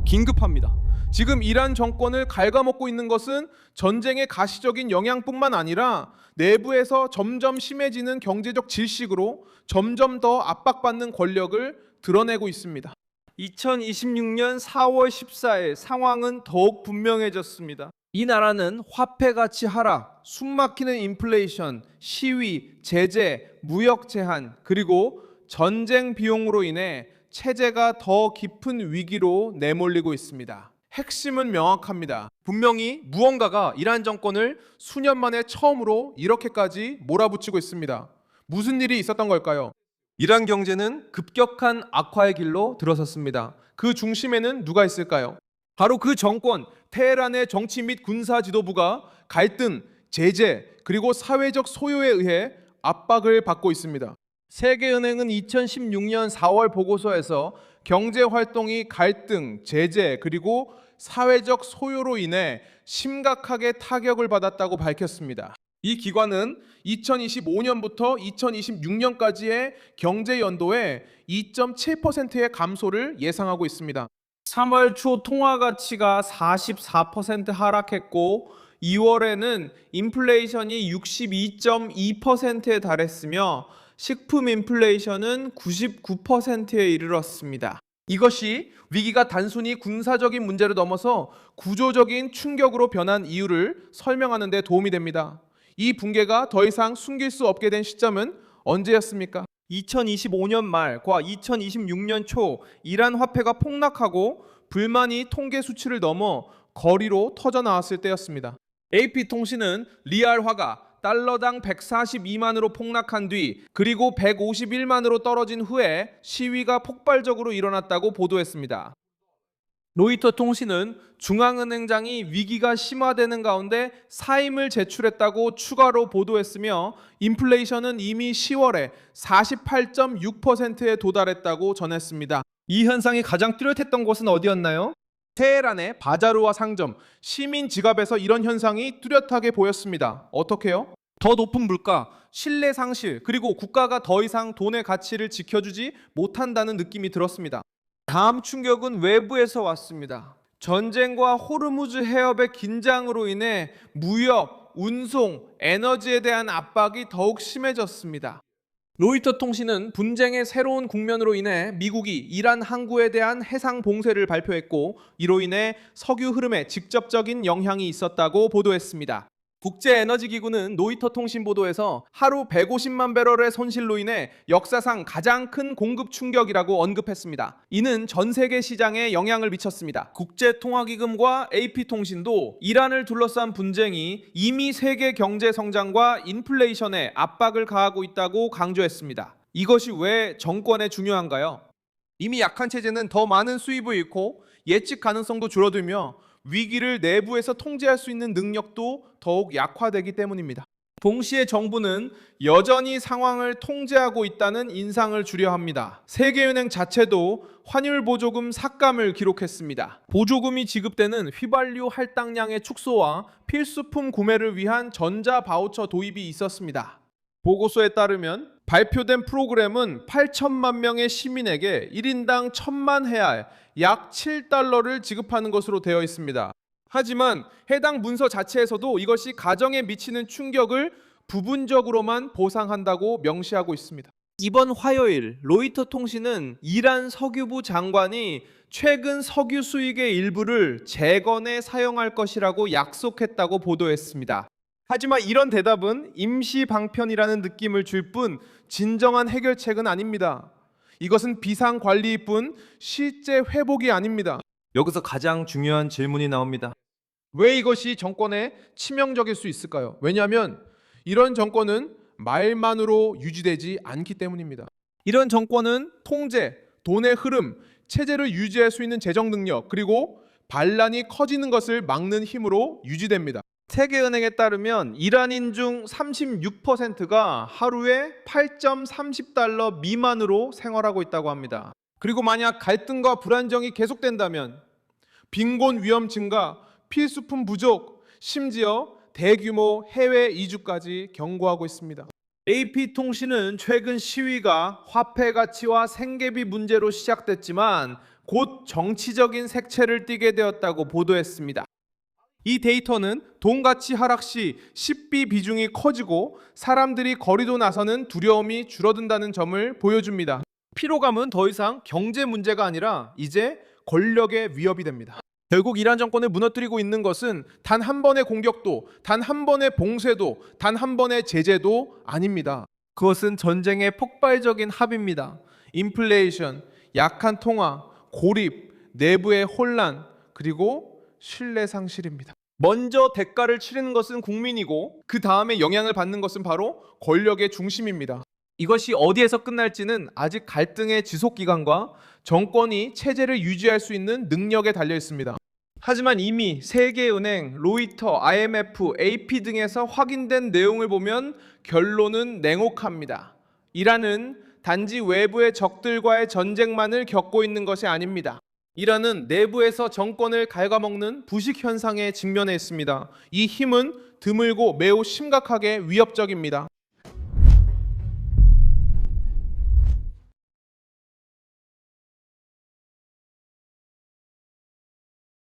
긴급합니다. 지금 이란 정권을 갉아먹고 있는 것은 전쟁의 가시적인 영향뿐만 아니라 내부에서 점점 심해지는 경제적 질식으로 점점 더 압박받는 권력을 드러내고 있습니다. 2026년 4월 14일 상황은 더욱 분명해졌습니다. 이 나라는 화폐 가치 하락, 숨막히는 인플레이션, 시위, 제재, 무역 제한, 그리고 전쟁 비용으로 인해 체제가 더 깊은 위기로 내몰리고 있습니다. 핵심은 명확합니다. 분명히 무언가가 이란 정권을 수년 만에 처음으로 이렇게까지 몰아붙이고 있습니다. 무슨 일이 있었던 걸까요? 이란 경제는 급격한 악화의 길로 들어섰습니다. 그 중심에는 누가 있을까요? 바로 그 정권, 테헤란의 정치 및 군사 지도부가 갈등, 제재, 그리고 사회적 소요에 의해 압박을 받고 있습니다. 세계은행은 2016년 4월 보고서에서 경제 활동이 갈등, 제재, 그리고 사회적 소요로 인해 심각하게 타격을 받았다고 밝혔습니다. 이 기관은 2025년부터 2026년까지의 경제 연도에 2.7%의 감소를 예상하고 있습니다. 3월 초 통화 가치가 44% 하락했고 2월에는 인플레이션이 62.2%에 달했으며 식품 인플레이션은 99%에 이르렀습니다. 이것이 위기가 단순히 군사적인 문제를 넘어서 구조적인 충격으로 변한 이유를 설명하는 데 도움이 됩니다. 이 붕괴가 더 이상 숨길 수 없게 된 시점은 언제였습니까? 2025년 말과 2026년 초 이란 화폐가 폭락하고 불만이 통계 수치를 넘어 거리로 터져 나왔을 때였습니다. AP통신은 리알화가 달러당 142만으로 폭락한 뒤 그리고 151만으로 떨어진 후에 시위가 폭발적으로 일어났다고 보도했습니다. 로이터 통신은 중앙은행장이 위기가 심화되는 가운데 사임을 제출했다고 추가로 보도했으며 인플레이션은 이미 10월에 48.6%에 도달했다고 전했습니다. 이 현상이 가장 뚜렷했던 곳은 어디였나요? 테헤란의 바자르와 상점, 시민 지갑에서 이런 현상이 뚜렷하게 보였습니다. 어떻게요? 더 높은 물가, 신뢰 상실, 그리고 국가가 더 이상 돈의 가치를 지켜주지 못한다는 느낌이 들었습니다. 다음 충격은 외부에서 왔습니다. 전쟁과 호르무즈 해협의 긴장으로 인해 무역, 운송, 에너지에 대한 압박이 더욱 심해졌습니다. 로이터 통신은 분쟁의 새로운 국면으로 인해 미국이 이란 항구에 대한 해상 봉쇄를 발표했고 이로 인해 석유 흐름에 직접적인 영향이 있었다고 보도했습니다. 국제에너지기구는 로이터 통신 보도에서 하루 150만 배럴의 손실로 인해 역사상 가장 큰 공급 충격이라고 언급했습니다. 이는 전 세계 시장에 영향을 미쳤습니다. 국제통화기금과 AP통신도 이란을 둘러싼 분쟁이 이미 세계 경제 성장과 인플레이션에 압박을 가하고 있다고 강조했습니다. 이것이 왜 정권에 중요한가요? 이미 약한 체제는 더 많은 수입을 잃고 예측 가능성도 줄어들며 위기를 내부에서 통제할 수 있는 능력도 더욱 약화되기 때문입니다. 동시에 정부는 여전히 상황을 통제하고 있다는 인상을 주려 합니다. 세계은행 자체도 환율 보조금 삭감을 기록했습니다. 보조금이 지급되는 휘발유 할당량의 축소와 필수품 구매를 위한 전자 바우처 도입이 있었습니다. 보고서에 따르면 발표된 프로그램은 8천만 명의 시민에게 1인당 1,000만 헤알, 약 7달러를 지급하는 것으로 되어 있습니다. 하지만 해당 문서 자체에서도 이것이 가정에 미치는 충격을 부분적으로만 보상한다고 명시하고 있습니다. 이번 화요일 로이터 통신은 이란 석유부 장관이 최근 석유 수익의 일부를 재건에 사용할 것이라고 약속했다고 보도했습니다. 하지만 이런 대답은 임시 방편이라는 느낌을 줄 뿐 진정한 해결책은 아닙니다. 이것은 비상 관리일 뿐 실제 회복이 아닙니다. 여기서 가장 중요한 질문이 나옵니다. 왜 이것이 정권에 치명적일 수 있을까요? 왜냐하면 이런 정권은 말만으로 유지되지 않기 때문입니다. 이런 정권은 통제, 돈의 흐름, 체제를 유지할 수 있는 재정 능력, 그리고 반란이 커지는 것을 막는 힘으로 유지됩니다. 세계은행에 따르면 이란인 중 36%가 하루에 8.30달러 미만으로 생활하고 있다고 합니다. 그리고 만약 갈등과 불안정이 계속된다면 빈곤 위험 증가, 필수품 부족, 심지어 대규모 해외 이주까지 경고하고 있습니다. AP통신은 최근 시위가 화폐 가치와 생계비 문제로 시작됐지만 곧 정치적인 색채를 띠게 되었다고 보도했습니다. 이 데이터는 돈 가치 하락 시 식비 비중이 커지고 사람들이 거리도 나서는 두려움이 줄어든다는 점을 보여줍니다. 피로감은 더 이상 경제 문제가 아니라 이제 권력의 위협이 됩니다. 결국 이란 정권을 무너뜨리고 있는 것은 단 한 번의 공격도, 단 한 번의 봉쇄도, 단 한 번의 제재도 아닙니다. 그것은 전쟁의 폭발적인 합입니다. 인플레이션, 약한 통화, 고립, 내부의 혼란, 그리고 신뢰 상실입니다. 먼저 대가를 치르는 것은 국민이고 그 다음에 영향을 받는 것은 바로 권력의 중심입니다. 이것이 어디에서 끝날지는 아직 갈등의 지속 기간과 정권이 체제를 유지할 수 있는 능력에 달려 있습니다. 하지만 이미 세계은행, 로이터, IMF, AP 등에서 확인된 내용을 보면 결론은 냉혹합니다. 이란은 단지 외부의 적들과의 전쟁만을 겪고 있는 것이 아닙니다. 이란은 내부에서 정권을 갉아먹는 부식 현상에 직면해 있습니다. 이 힘은 드물고 매우 심각하게 위협적입니다.